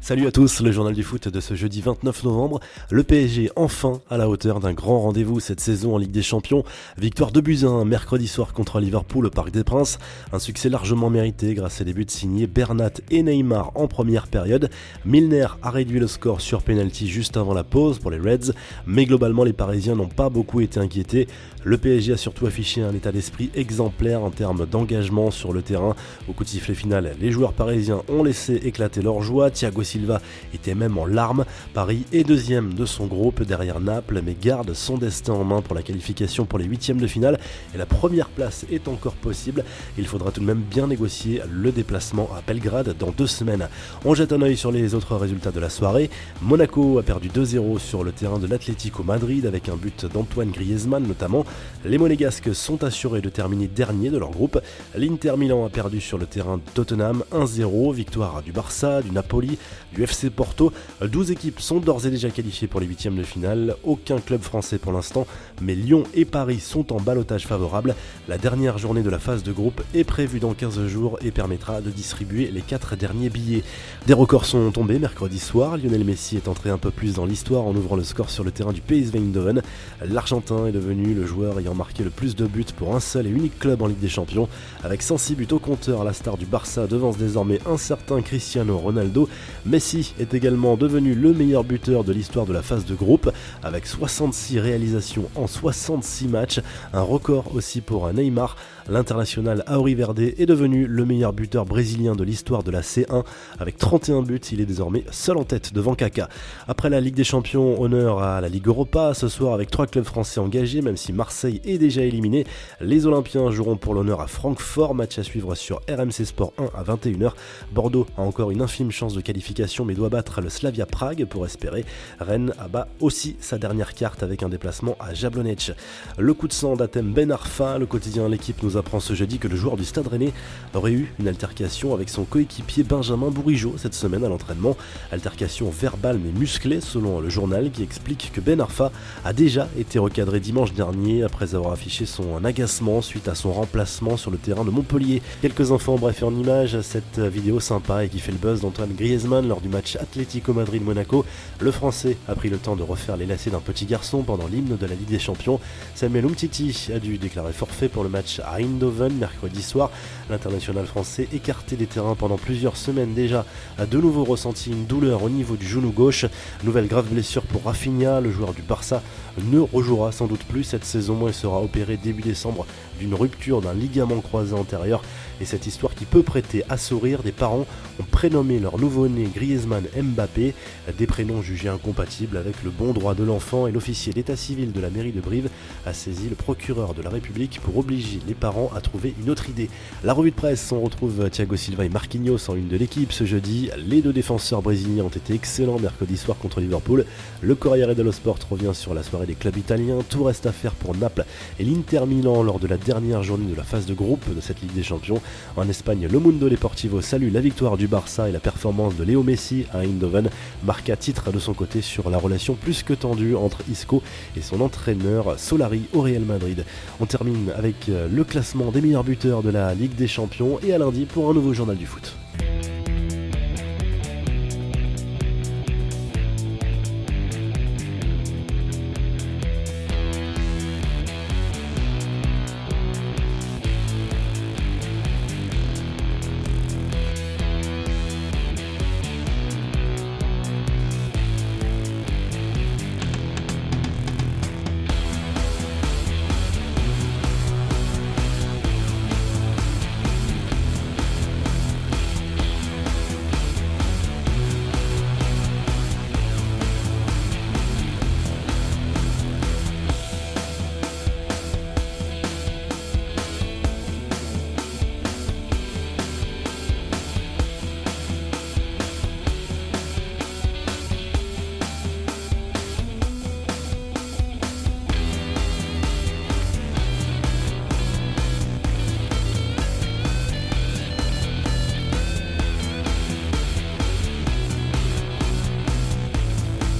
Salut à tous, le journal du foot de ce jeudi 29 novembre. Le PSG enfin à la hauteur d'un grand rendez-vous cette saison en Ligue des Champions. Victoire 2-1 mercredi soir contre Liverpool au Parc des Princes. Un succès largement mérité grâce à des buts signés Bernat et Neymar en première période. Milner a réduit le score sur penalty juste avant la pause pour les Reds. Mais globalement les Parisiens n'ont pas beaucoup été inquiétés. Le PSG a surtout affiché un état d'esprit exemplaire en termes d'engagement sur le terrain. Au coup de sifflet final, les joueurs parisiens ont laissé éclater leur joie. Thiago Silva était même en larmes. Paris est deuxième de son groupe derrière Naples, mais garde son destin en main pour la qualification pour les huitièmes de finale. Et la première place est encore possible. Il faudra tout de même bien négocier le déplacement à Belgrade dans 2 semaines. On jette un œil sur les autres résultats de la soirée. Monaco a perdu 2-0 sur le terrain de l'Atlético Madrid avec un but d'Antoine Griezmann notamment. Les Monégasques sont assurés de terminer dernier de leur groupe. L'Inter Milan a perdu sur le terrain de Tottenham 1-0. Victoire du Barça, du Napoli, du FC Porto. 12 équipes sont d'ores et déjà qualifiées pour les huitièmes de finale. Aucun club français pour l'instant, mais Lyon et Paris sont en ballottage favorable. La dernière journée de la phase de groupe est prévue dans 15 jours et permettra de distribuer les 4 derniers billets. Des records sont tombés mercredi soir. Lionel Messi est entré un peu plus dans l'histoire en ouvrant le score sur le terrain du PSV Eindhoven. L'Argentin est devenu le joueur ayant marqué le plus de buts pour un seul et unique club en Ligue des Champions. Avec 106 buts au compteur, la star du Barça devance désormais un certain Cristiano Ronaldo. Messi est également devenu le meilleur buteur de l'histoire de la phase de groupe, avec 66 réalisations en 66 matchs, un record aussi pour Neymar. L'international Auriverde est devenu le meilleur buteur brésilien de l'histoire de la C1, avec 31 buts, il est désormais seul en tête devant Kaka. Après la Ligue des Champions, honneur à la Ligue Europa, ce soir avec 3 clubs français engagés, même si Marseille est déjà éliminé. Les Olympiens joueront pour l'honneur à Francfort, match à suivre sur RMC Sport 1 à 21h. Bordeaux a encore une infime chance de qualification mais doit battre le Slavia Prague pour espérer. Rennes abat aussi sa dernière carte avec un déplacement à Jablonec. Le coup de sang d'Hatem Ben Arfa, le quotidien L'équipe nous apprend ce jeudi que le joueur du Stade Rennais aurait eu une altercation avec son coéquipier Benjamin Bourigeaud cette semaine à l'entraînement. Altercation verbale mais musclée selon le journal qui explique que Ben Arfa a déjà été recadré dimanche dernier après avoir affiché son agacement suite à son remplacement sur le terrain de Montpellier. Quelques infos en bref et en images, cette vidéo sympa et qui fait le buzz d'Antoine Griezmann lors du match Atlético Madrid-Monaco. Le Français a pris le temps de refaire les lacets d'un petit garçon pendant l'hymne de la Ligue des Champions. Samuel Umtiti a dû déclarer forfait pour le match à Eindhoven mercredi soir. L'international français, écarté des terrains pendant plusieurs semaines déjà, a de nouveau ressenti une douleur au niveau du genou gauche. Nouvelle grave blessure pour Rafinha, le joueur du Barça ne rejouera sans doute plus cette saison. Il sera opéré début décembre d'une rupture d'un ligament croisé antérieur. Et cette histoire qui peut prêter à sourire, des parents ont prénommé leur nouveau-né Griezmann Mbappé, des prénoms jugés incompatibles avec le bon droit de l'enfant, et l'officier d'état civil de la mairie de Brive a saisi le procureur de la République pour obliger les parents à trouver une autre idée. La revue de presse, on retrouve Thiago Silva et Marquinhos en une de l'équipe ce jeudi. Les 2 défenseurs brésiliens ont été excellents mercredi soir contre Liverpool. Le Corriere dello Sport revient sur la soirée des clubs italiens. Tout reste à faire pour Naples et l'Inter Milan lors de la dernière journée de la phase de groupe de cette Ligue des Champions. En Espagne, le Mundo Deportivo salue la victoire du Barça et la performance de Léo Messi à Eindhoven. Marca titre de son côté sur la relation plus que tendue entre Isco et son entraîneur Solari au Real Madrid. On termine avec le classement des meilleurs buteurs de la Ligue des Champions et à lundi pour un nouveau journal du foot.